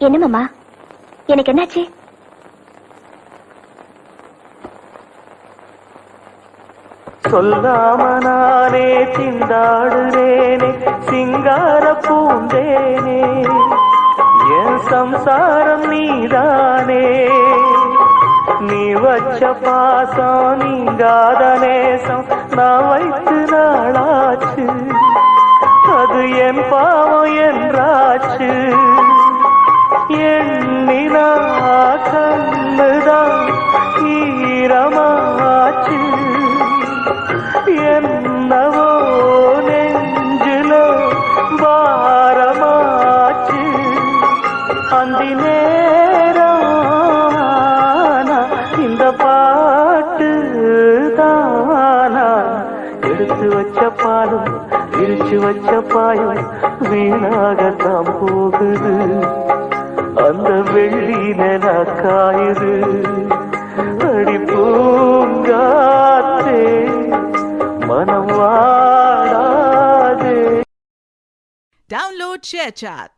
என்ன மாமா, எனக்கு என்னாச்சு? சொல்லாம நானே திண்டாடுறேனே சிங்கார பூந்தேனே, என் சம்சாரம் நீதானே. நீ வச்ச பாசம் நீங்காத நேசம் நான் வைத்து நாளாச்சு, அது என் பாவம் என்றாச்சு. எண்ணினா கண்ணுதான் ஈரமாச்சு, என்னவோ நெஞ்சில பாரமாச்சு. அந்தி நேரம் இந்த பாட்டு தானா, எடுத்து வச்ச பாலும் விரிச்சு வச்ச பாயும் வீணாகத்தான் போகுது. அந்த வெள்ளி நில காயுது. அடி பூங்காத்தே மனம் வாடாதே. Download ShareChat.